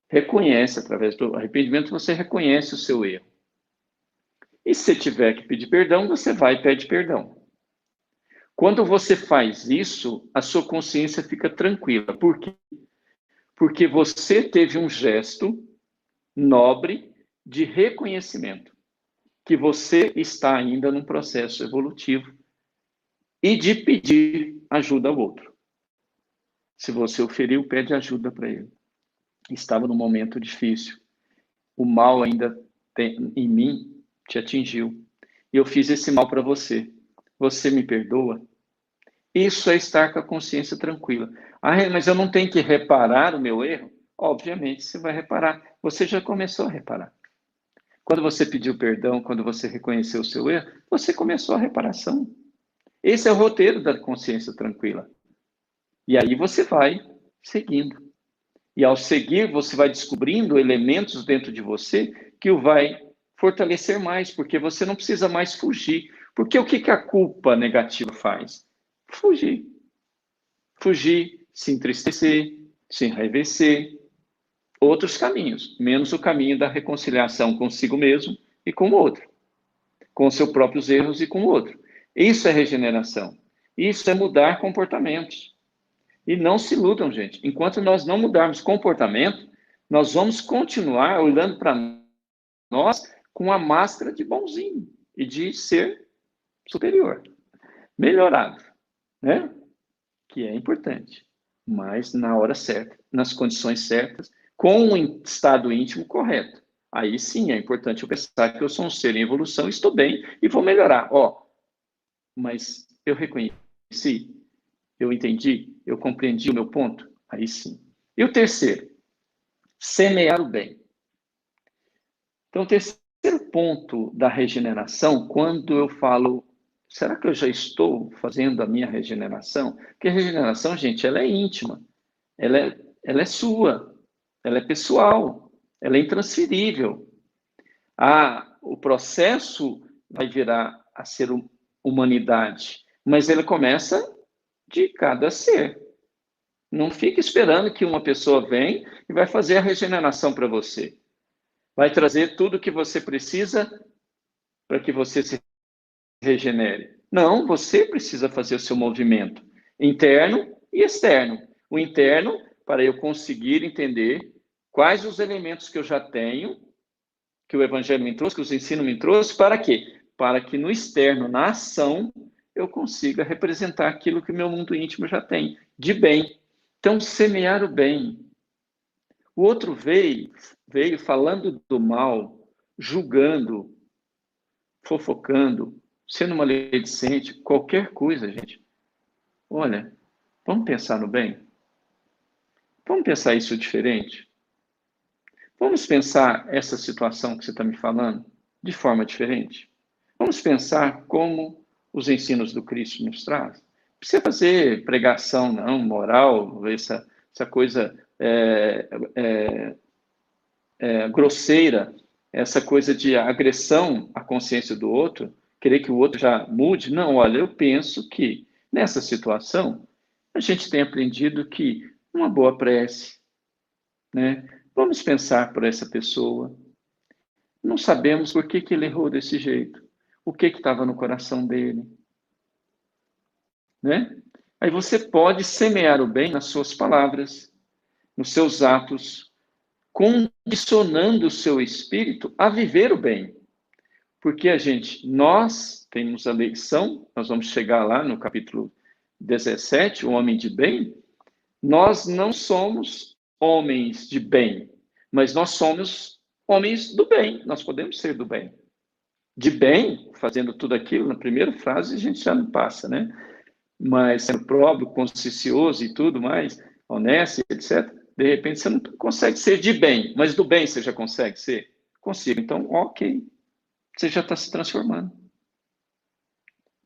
Reconhece, através do arrependimento, você reconhece o seu erro. E se tiver que pedir perdão, você vai e pede perdão. Quando você faz isso, a sua consciência fica tranquila. Por quê? Porque você teve um gesto nobre de reconhecimento, que você está ainda num processo evolutivo e de pedir ajuda ao outro. Se você o feriu, pede ajuda para ele. Estava num momento difícil. O mal ainda em mim te atingiu. E eu fiz esse mal para você. Você me perdoa? Isso é estar com a consciência tranquila. Ah, mas eu não tenho que reparar o meu erro? Obviamente, você vai reparar. Você já começou a reparar. Quando você pediu perdão, quando você reconheceu o seu erro, você começou a reparação. Esse é o roteiro da consciência tranquila. E aí você vai seguindo. E ao seguir, você vai descobrindo elementos dentro de você que o vai fortalecer mais, porque você não precisa mais fugir. Porque o que a culpa negativa faz? Fugir. Fugir, se entristecer, se enraivecer. Outros caminhos, menos o caminho da reconciliação consigo mesmo e com o outro. Com os seus próprios erros e com o outro. Isso é regeneração. Isso é mudar comportamentos. E não se iludam, gente. Enquanto nós não mudarmos comportamento, nós vamos continuar olhando para nós com a máscara de bonzinho e de ser superior, melhorado, né? Que é importante, mas na hora certa, nas condições certas, com um estado íntimo correto. Aí sim é importante eu pensar que eu sou um ser em evolução, estou bem e vou melhorar. Ó, mas eu reconheci, eu entendi, eu compreendi o meu ponto, aí sim. E o terceiro, semear o bem. Então, o terceiro ponto da regeneração, quando eu falo, será que eu já estou fazendo a minha regeneração? Porque a regeneração, gente, ela é íntima, ela é sua, ela é pessoal, ela é intransferível. O processo vai virar a ser humanidade, mas ele começa de cada ser. Não fique esperando que uma pessoa venha e vai fazer a regeneração para você. Vai trazer tudo o que você precisa para que você se regenere. Não, você precisa fazer o seu movimento interno e externo. O interno, para eu conseguir entender quais os elementos que eu já tenho, que o Evangelho me trouxe, que os ensinos me trouxe, para quê? Para que no externo, na ação, eu consiga representar aquilo que o meu mundo íntimo já tem, de bem. Então, semear o bem. O outro veio falando do mal, julgando, fofocando, sendo maledicente, qualquer coisa, gente. Olha, vamos pensar no bem? Vamos pensar isso diferente? Vamos pensar essa situação que você está me falando de forma diferente? Vamos pensar como os ensinos do Cristo nos trazem? Não precisa fazer pregação, não, moral, essa coisa grosseira, essa coisa de agressão à consciência do outro, querer que o outro já mude. Não, olha, eu penso que nessa situação a gente tem aprendido que uma boa prece, né? Vamos pensar por essa pessoa. Não sabemos por que ele errou desse jeito, o que estava no coração dele, né? Aí você pode semear o bem nas suas palavras, nos seus atos, condicionando o seu espírito a viver o bem. Porque nós temos a lição, nós vamos chegar lá no capítulo 17, o homem de bem, nós não somos homens de bem, mas nós somos homens do bem, nós podemos ser do bem. De bem, fazendo tudo aquilo, na primeira frase a gente já não passa, né? Mas sendo próprio, consciencioso e tudo mais, honesto, etc., de repente você não consegue ser de bem, mas do bem você já consegue ser? Consigo. Então, ok, você já está se transformando.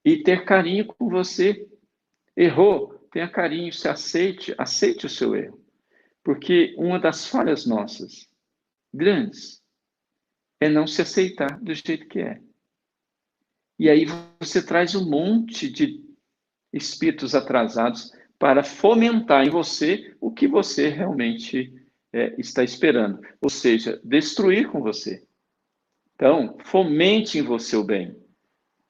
E ter carinho com você. Errou, tenha carinho, se aceite o seu erro. Porque uma das falhas nossas, grandes, é não se aceitar do jeito que é. E aí você traz um monte de espíritos atrasados para fomentar em você o que você realmente está esperando. Ou seja, destruir com você. Então, fomente em você o bem.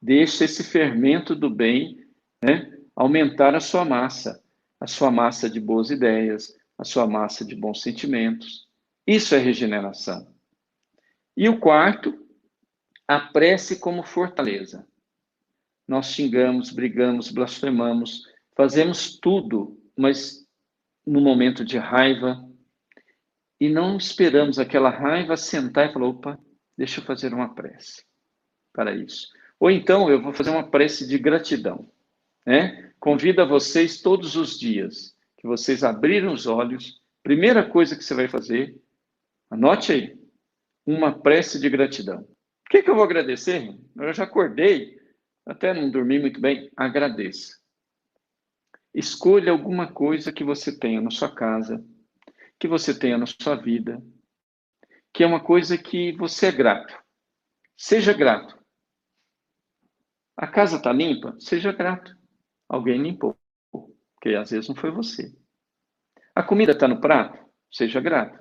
Deixe esse fermento do bem, né, aumentar a sua massa de boas ideias, a sua massa de bons sentimentos. Isso é regeneração. E o quarto, a prece como fortaleza. Nós xingamos, brigamos, blasfemamos, fazemos tudo, mas no momento de raiva, e não esperamos aquela raiva sentar e falar, opa, deixa eu fazer uma prece para isso. Ou então eu vou fazer uma prece de gratidão. Né? Convido a vocês todos os dias, que vocês abriram os olhos, primeira coisa que você vai fazer, anote aí, uma prece de gratidão. O que eu vou agradecer? Eu já acordei, até não dormi muito bem, agradeça. Escolha alguma coisa que você tenha na sua casa, que você tenha na sua vida, que é uma coisa que você é grato. Seja grato. A casa está limpa? Seja grato. Alguém limpou, porque às vezes não foi você. A comida está no prato? Seja grato.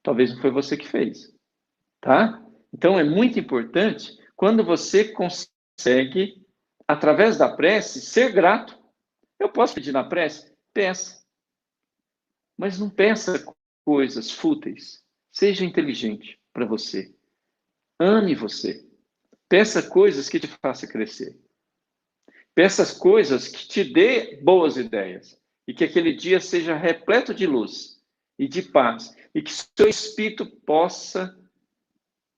Talvez não foi você que fez. Tá? Então é muito importante quando você consegue, através da prece, ser grato. Eu posso pedir na prece? Peça. Mas não peça coisas fúteis. Seja inteligente para você. Ame você. Peça coisas que te façam crescer. Peça coisas que te dê boas ideias. E que aquele dia seja repleto de luz e de paz. E que seu espírito possa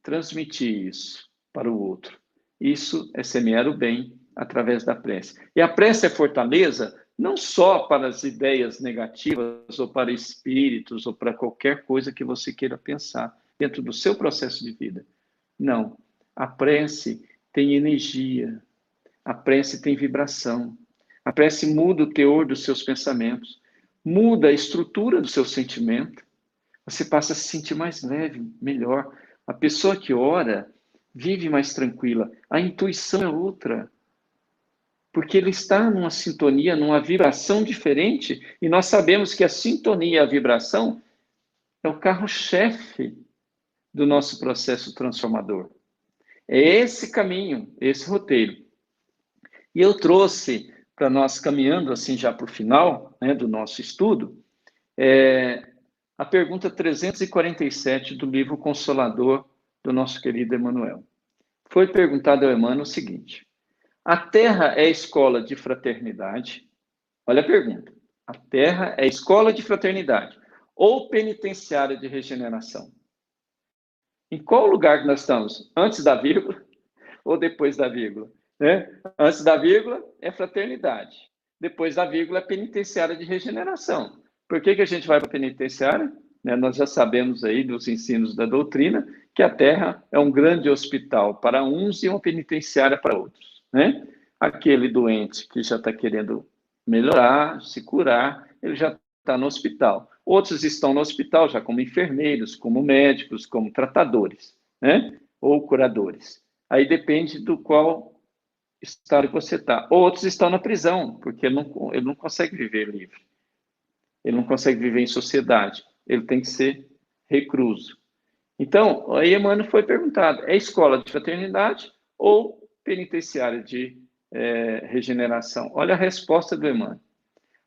transmitir isso para o outro. Isso é semear o bem através da prece. E a prece é fortaleza não só para as ideias negativas, ou para espíritos, ou para qualquer coisa que você queira pensar dentro do seu processo de vida. Não. A prece tem energia, a prece tem vibração, a prece muda o teor dos seus pensamentos, muda a estrutura do seu sentimento, você passa a se sentir mais leve, melhor. A pessoa que ora vive mais tranquila. A intuição é outra, porque ele está numa sintonia, numa vibração diferente, e nós sabemos que a sintonia e a vibração é o carro-chefe do nosso processo transformador. É esse caminho, esse roteiro. E eu trouxe para nós, caminhando assim já para o final, né, do nosso estudo, a pergunta 347 do livro Consolador do nosso querido Emmanuel. Foi perguntado ao Emmanuel o seguinte: a Terra é escola de fraternidade? Olha a pergunta. A Terra é escola de fraternidade ou penitenciária de regeneração? Em qual lugar que nós estamos? Antes da vírgula ou depois da vírgula? Né? Antes da vírgula é fraternidade. Depois da vírgula é penitenciária de regeneração. Por que a gente vai para a penitenciária? Né? Nós já sabemos aí dos ensinos da doutrina que a Terra é um grande hospital para uns e uma penitenciária para outros. Né? Aquele doente que já está querendo melhorar, se curar, ele já está no hospital. Outros estão no hospital já como enfermeiros, como médicos, como tratadores, né? Ou curadores. Aí depende do qual estado que você está. Outros estão na prisão, porque ele não consegue viver livre. Ele não consegue viver em sociedade. Ele tem que ser recluso. Então, aí Emmanuel foi perguntado, é escola de fraternidade ou penitenciária de regeneração? Olha a resposta do Emmanuel.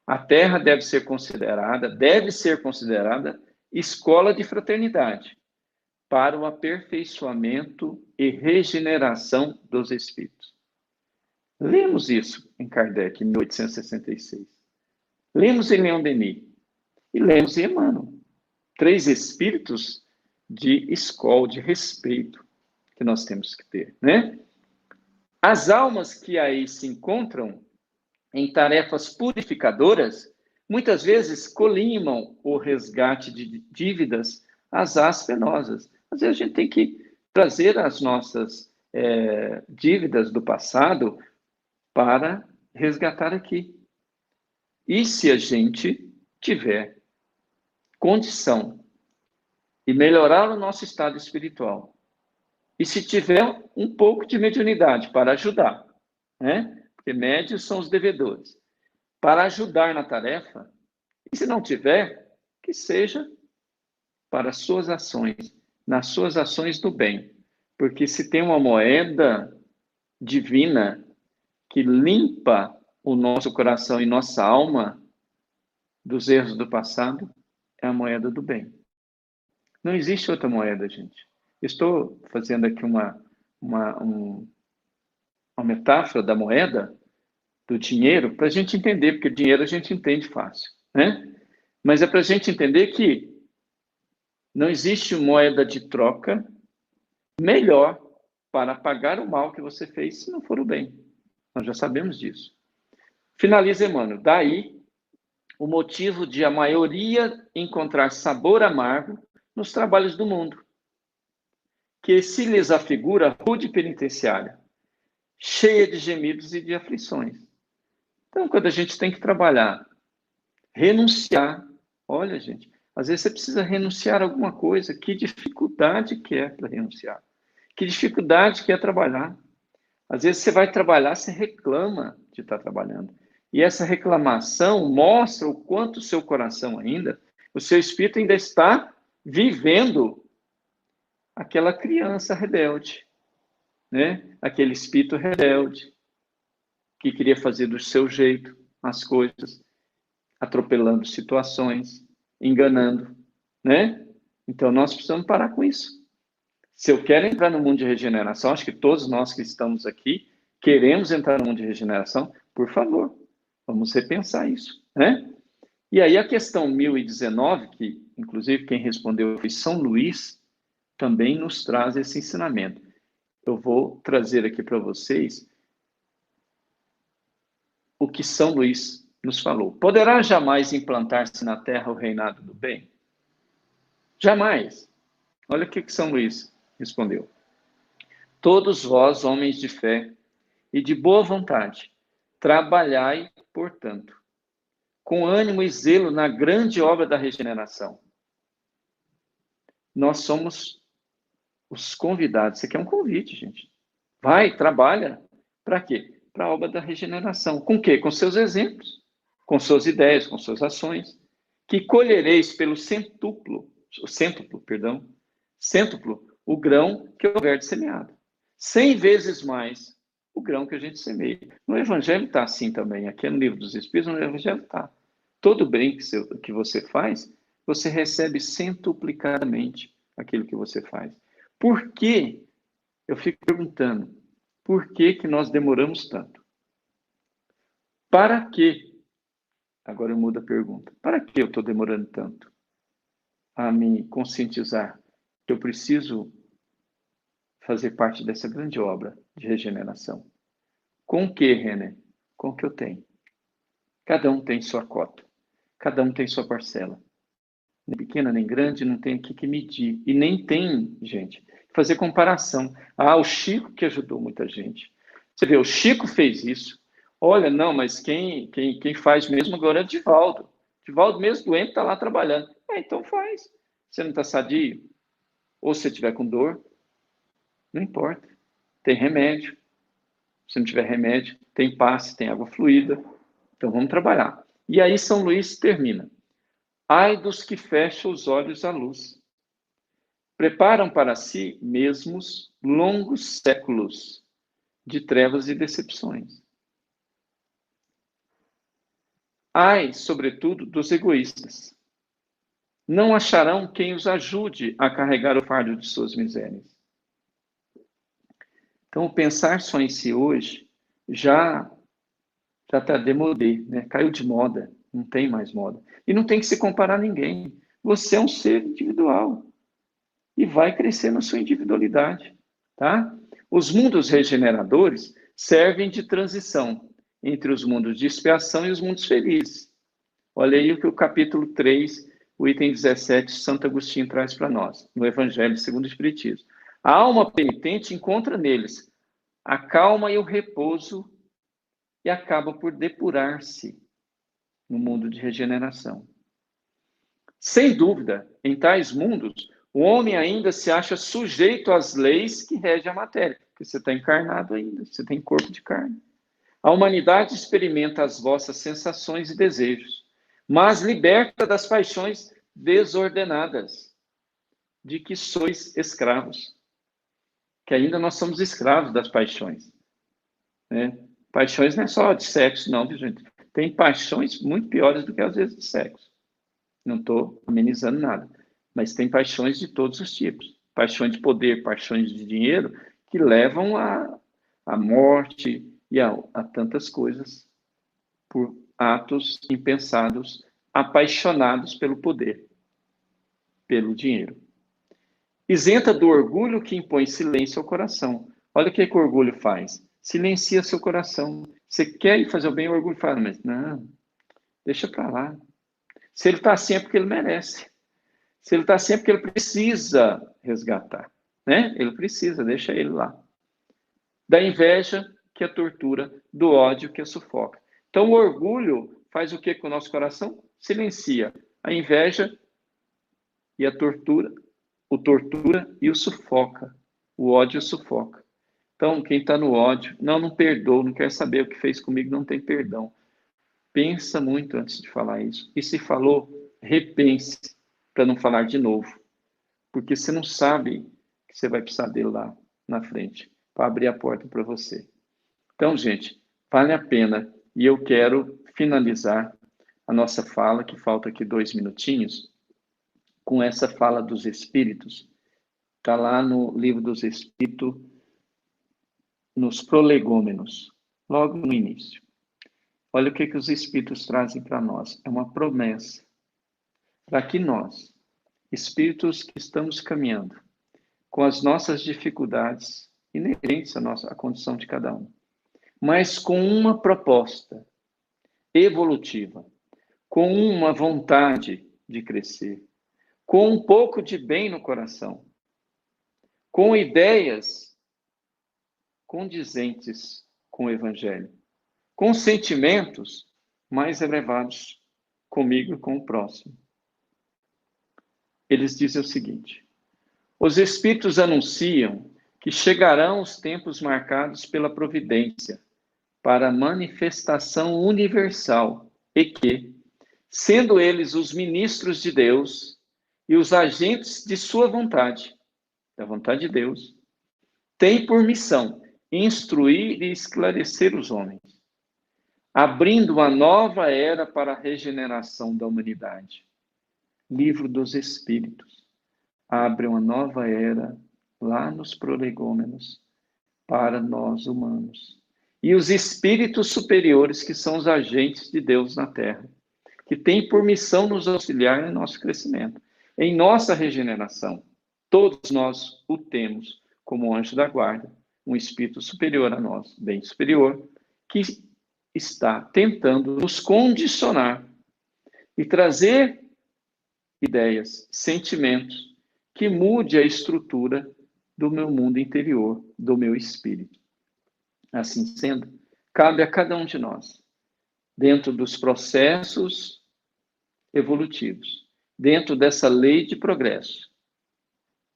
A Terra deve ser considerada escola de fraternidade para o aperfeiçoamento e regeneração dos espíritos. Lemos isso em Kardec, em 1866. Lemos em Leon Denis. E lemos em Emmanuel. 3 espíritos de escola, de respeito que nós temos que ter, né? As almas que aí se encontram em tarefas purificadoras, muitas vezes colimam o resgate de dívidas às penosas. Às vezes a gente tem que trazer as nossas dívidas do passado para resgatar aqui. E se a gente tiver condição de melhorar o nosso estado espiritual, e se tiver um pouco de mediunidade para ajudar, né? Porque médios são os devedores, para ajudar na tarefa, e se não tiver, que seja para as suas ações, nas suas ações do bem. Porque se tem uma moeda divina que limpa o nosso coração e nossa alma dos erros do passado, é a moeda do bem. Não existe outra moeda, gente. Estou fazendo aqui uma metáfora da moeda, do dinheiro, para a gente entender, porque dinheiro a gente entende fácil, né? Mas é para a gente entender que não existe moeda de troca melhor para pagar o mal que você fez, se não for o bem. Nós já sabemos disso. Finaliza Emmanuel. Daí, o motivo de a maioria encontrar sabor amargo nos trabalhos do mundo, que se lhes afigura rude penitenciária, cheia de gemidos e de aflições. Então, quando a gente tem que trabalhar, renunciar, olha, gente, às vezes você precisa renunciar a alguma coisa. Que dificuldade que é para renunciar? Que dificuldade que é trabalhar? Às vezes você vai trabalhar, você reclama de estar trabalhando. E essa reclamação mostra o quanto o seu coração ainda, o seu espírito ainda está vivendo aquela criança rebelde, né? Aquele espírito rebelde que queria fazer do seu jeito as coisas, atropelando situações, enganando, né? Então nós precisamos parar com isso. Se eu quero entrar no mundo de regeneração, acho que todos nós que estamos aqui queremos entrar no mundo de regeneração, por favor, vamos repensar isso, né? E aí a questão 1019, que inclusive quem respondeu foi São Luís, também nos traz esse ensinamento. Eu vou trazer aqui para vocês o que São Luís nos falou. Poderá jamais implantar-se na terra o reinado do bem? Jamais. Olha o que São Luís respondeu. Todos vós, homens de fé e de boa vontade, trabalhai, portanto, com ânimo e zelo na grande obra da regeneração. Nós somos os convidados. Isso aqui é um convite, gente. Vai, trabalha. Para quê? Para a obra da regeneração. Com o quê? Com seus exemplos, com suas ideias, com suas ações, que colhereis pelo cêntuplo o grão que houver de semeado. 100 vezes mais o grão que a gente semeia. No Evangelho está assim também. Aqui no Livro dos Espíritos, no Evangelho está. Todo bem que você faz, você recebe centuplicadamente aquilo que você faz. Por que? Eu fico perguntando, por que nós demoramos tanto? Para quê? Agora eu mudo a pergunta. Para que eu estou demorando tanto a me conscientizar que eu preciso fazer parte dessa grande obra de regeneração? Com o que, René? Com o que eu tenho. Cada um tem sua cota. Cada um tem sua parcela. Nem pequena, nem grande, não tem aqui que medir. E nem tem, gente, fazer comparação. Ah, o Chico que ajudou muita gente. Você vê, o Chico fez isso. Olha, não, mas quem faz mesmo agora é o Divaldo. Divaldo mesmo doente está lá trabalhando. Então faz. Você não está sadio? Ou se tiver com dor, não importa. Tem remédio. Se não tiver remédio, tem passe, tem água fluida. Então vamos trabalhar. E aí São Luís termina. Ai dos que fecham os olhos à luz. Preparam para si mesmos longos séculos de trevas e decepções. Ai, sobretudo, dos egoístas. Não acharão quem os ajude a carregar o fardo de suas misérias. Então, pensar só em si hoje já está démodé, né? Caiu de moda, não tem mais moda. E não tem que se comparar a ninguém. Você é um ser individual e vai crescer na sua individualidade, tá? Os mundos regeneradores servem de transição entre os mundos de expiação e os mundos felizes. Olha aí o que o capítulo 3, o item 17, Santo Agostinho traz para nós, no Evangelho segundo o Espiritismo. A alma penitente encontra neles a calma e o repouso e acaba por depurar-se no mundo de regeneração. Sem dúvida, em tais mundos, o homem ainda se acha sujeito às leis que regem a matéria, porque você está encarnado ainda, você tem corpo de carne. A humanidade experimenta as vossas sensações e desejos, mas liberta das paixões desordenadas, de que sois escravos. Que ainda nós somos escravos das paixões. Né? Paixões não é só de sexo, não, viu, gente? Tem paixões muito piores do que às vezes de sexo. Não estou amenizando nada. Mas tem paixões de todos os tipos. Paixões de poder, paixões de dinheiro, que levam à morte e a tantas coisas por atos impensados, apaixonados pelo poder, pelo dinheiro. Isenta do orgulho que impõe silêncio ao coração. Olha o que o orgulho faz. Silencia seu coração. Você quer ir fazer o bem, o orgulho fala, mas não, deixa para lá. Se ele está assim é porque ele merece. Se ele está assim é porque ele precisa resgatar. Né? Ele precisa, deixa ele lá. Da inveja, que é tortura, do ódio, que é sufoca. Então, o orgulho faz o que com o nosso coração? Silencia a inveja e a tortura, o tortura e o sufoca. O ódio sufoca. Então, quem está no ódio, não perdoa, não quer saber o que fez comigo, não tem perdão. Pensa muito antes de falar isso. E se falou, repense para não falar de novo. Porque você não sabe que você vai precisar dele lá na frente para abrir a porta para você. Então, gente, vale a pena. E eu quero finalizar a nossa fala, que falta aqui 2 minutinhos, com essa fala dos Espíritos. Está lá no Livro dos Espíritos, nos Prolegômenos, logo no início. Olha o que os Espíritos trazem para nós. É uma promessa para que nós, espíritos que estamos caminhando, com as nossas dificuldades inerentes à condição de cada um, mas com uma proposta evolutiva, com uma vontade de crescer, com um pouco de bem no coração, com ideias condizentes com o Evangelho, com sentimentos mais elevados comigo e com o próximo. Eles dizem o seguinte: os Espíritos anunciam que chegarão os tempos marcados pela providência para a manifestação universal e que, sendo eles os ministros de Deus e os agentes de sua vontade, da vontade de Deus, têm por missão instruir e esclarecer os homens, abrindo uma nova era para a regeneração da humanidade. Livro dos Espíritos abre uma nova era lá nos prolegômenos para nós humanos. E os espíritos superiores, que são os agentes de Deus na Terra, que têm por missão nos auxiliar em nosso crescimento, em nossa regeneração. Todos nós o temos como anjo da guarda, um espírito superior a nós, bem superior, que está tentando nos condicionar e trazer ideias, sentimentos que mude a estrutura do meu mundo interior, do meu espírito. Assim sendo, cabe a cada um de nós, dentro dos processos evolutivos, dentro dessa lei de progresso,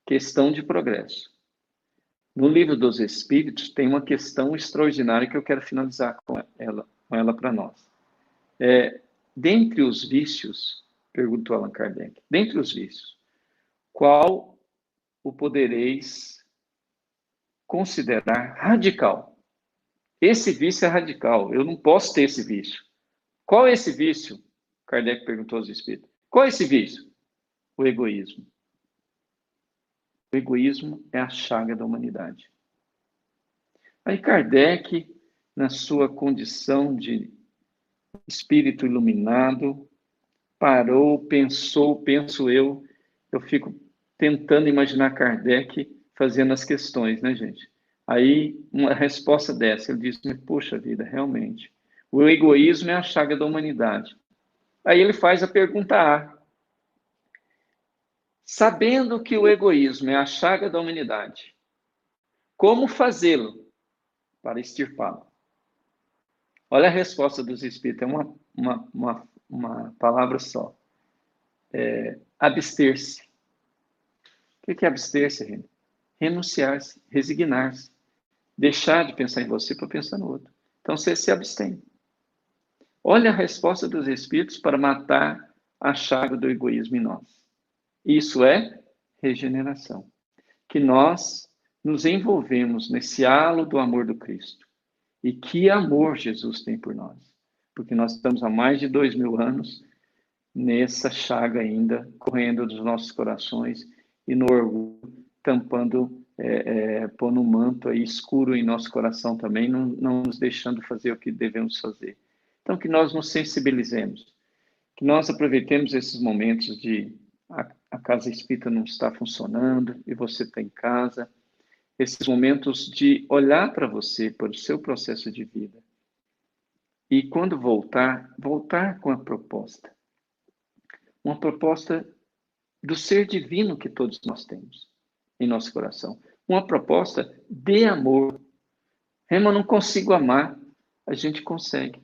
questão de progresso. No Livro dos Espíritos tem uma questão extraordinária que eu quero finalizar com ela para nós. Dentre os vícios, perguntou Allan Kardec, dentre os vícios, qual o podereis considerar radical? Esse vício é radical, eu não posso ter esse vício. Qual é esse vício? Kardec perguntou aos espíritos. Qual é esse vício? O egoísmo. O egoísmo é a chaga da humanidade. Aí Kardec, na sua condição de espírito iluminado, parou, pensou, penso eu fico tentando imaginar Kardec fazendo as questões, né, gente? Aí, uma resposta dessa, ele disse, puxa vida, realmente, o egoísmo é a chaga da humanidade. Aí ele faz a pergunta A. Sabendo que o egoísmo é a chaga da humanidade, como fazê-lo para extirpá-lo? Olha a resposta dos espíritos, é uma palavra só. Abster-se. O que é abster-se, Renan? Renunciar-se, resignar-se. Deixar de pensar em você para pensar no outro. Então, você se abstém. Olha a resposta dos espíritos para matar a chaga do egoísmo em nós. Isso é regeneração. Que nós nos envolvemos nesse halo do amor do Cristo. E que amor Jesus tem por nós. Porque nós estamos há mais de 2000 anos nessa chaga ainda, correndo dos nossos corações e no orgulho, tampando, pondo um manto aí escuro em nosso coração também, não nos deixando fazer o que devemos fazer. Então, que nós nos sensibilizemos, que nós aproveitemos esses momentos de a casa espírita não está funcionando e você está em casa, esses momentos de olhar para você, para o seu processo de vida. E quando voltar com a proposta. Uma proposta do ser divino que todos nós temos em nosso coração. Uma proposta de amor. Rema, não consigo amar. A gente consegue.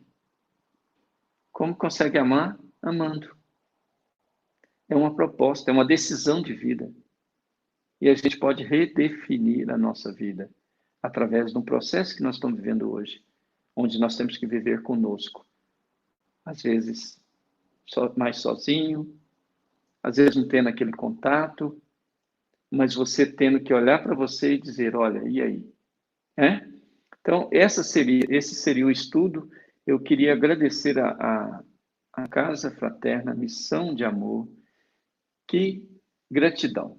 Como consegue amar? Amando. É uma proposta, é uma decisão de vida. E a gente pode redefinir a nossa vida através de um processo que nós estamos vivendo hoje, onde nós temos que viver conosco. Às vezes, mais sozinho, às vezes não tendo aquele contato, mas você tendo que olhar para você e dizer, olha, e aí? Então, esse seria o estudo. Eu queria agradecer a Casa Fraterna, Missão de Amor. Que gratidão,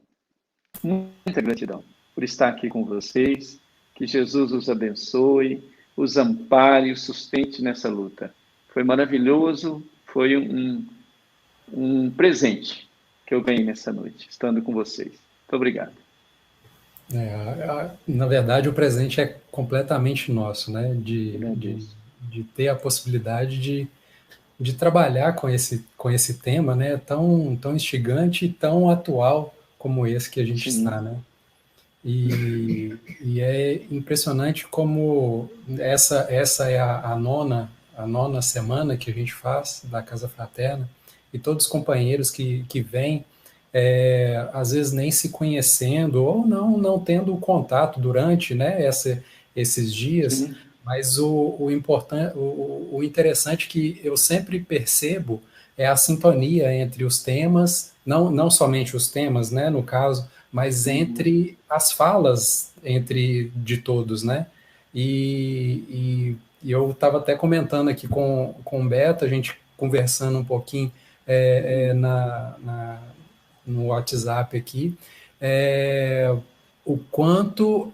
muita gratidão por estar aqui com vocês. Que Jesus os abençoe, os ampare, os sustente nessa luta. Foi maravilhoso, foi um presente que eu ganhei nessa noite, estando com vocês. Muito obrigado. Na verdade, o presente é completamente nosso, né? De ter a possibilidade de de trabalhar com esse tema, né, tão instigante e tão atual como esse que a gente está, Sim. né? E é impressionante como essa é a nona semana que a gente faz da Casa Fraterna, e todos os companheiros que vêm, às vezes nem se conhecendo, ou não tendo contato durante, né, esses dias, Sim. mas o interessante que eu sempre percebo é a sintonia entre os temas, não somente os temas, né, no caso, mas Uhum. entre as falas de todos, né? E eu estava até comentando aqui com o Beto, a gente conversando um pouquinho no WhatsApp aqui, é, o quanto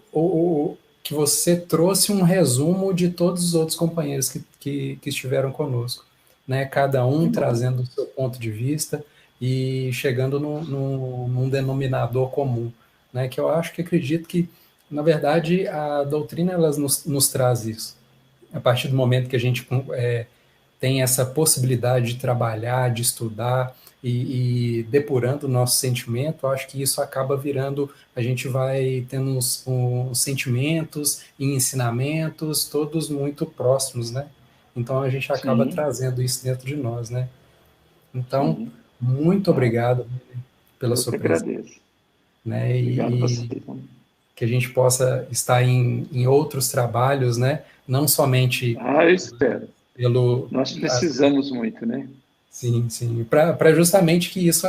que você trouxe um resumo de todos os outros companheiros que estiveram conosco, né? Cada Que um bom. trazendo o seu ponto de vista e chegando num denominador comum, né? Que eu acho que acredito que, na verdade, a doutrina ela nos traz isso. A partir do momento que a gente tem essa possibilidade de trabalhar, de estudar e depurando o nosso sentimento, acho que isso acaba virando, a gente vai tendo uns sentimentos e ensinamentos todos muito próximos, né? Então a gente acaba Sim, trazendo isso dentro de nós, né? Então, sim. muito Ah, obrigado pela eu sua que presença, agradeço. né? Obrigado a você E também. que a gente possa estar em outros trabalhos, né? Não somente Ah, eu espero. pelo Nós precisamos muito, né? sim, sim, para justamente que isso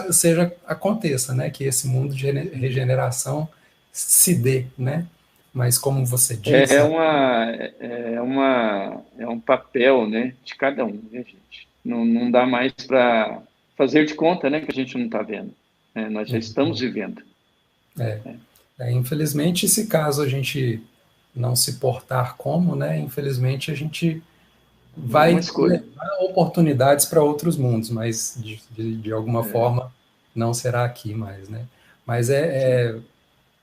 aconteça, né? Que esse mundo de regeneração se dê, né? Mas como você É disse, uma, é um papel, né, de cada um, né, gente? Não dá mais para fazer de conta, né, que a gente não está vendo. Né? Nós já estamos vivendo. Né? infelizmente, se caso a gente não se portar como, né? Infelizmente a gente É uma vai escolha. levar oportunidades para outros mundos, mas de alguma forma não será aqui mais, né? Mas Sim.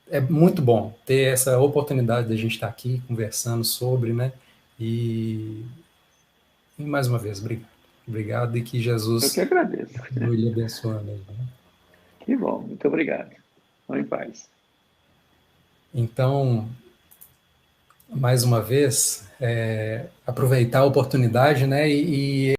é muito bom ter essa oportunidade de a gente estar aqui conversando sobre, né? E, e mais uma vez, obrigado. Obrigado e que Eu que Jesus agradeço. continue lhe abençoando aí, né? Que bom, muito obrigado. Vão em paz. Então, mais uma vez, aproveitar a oportunidade, né?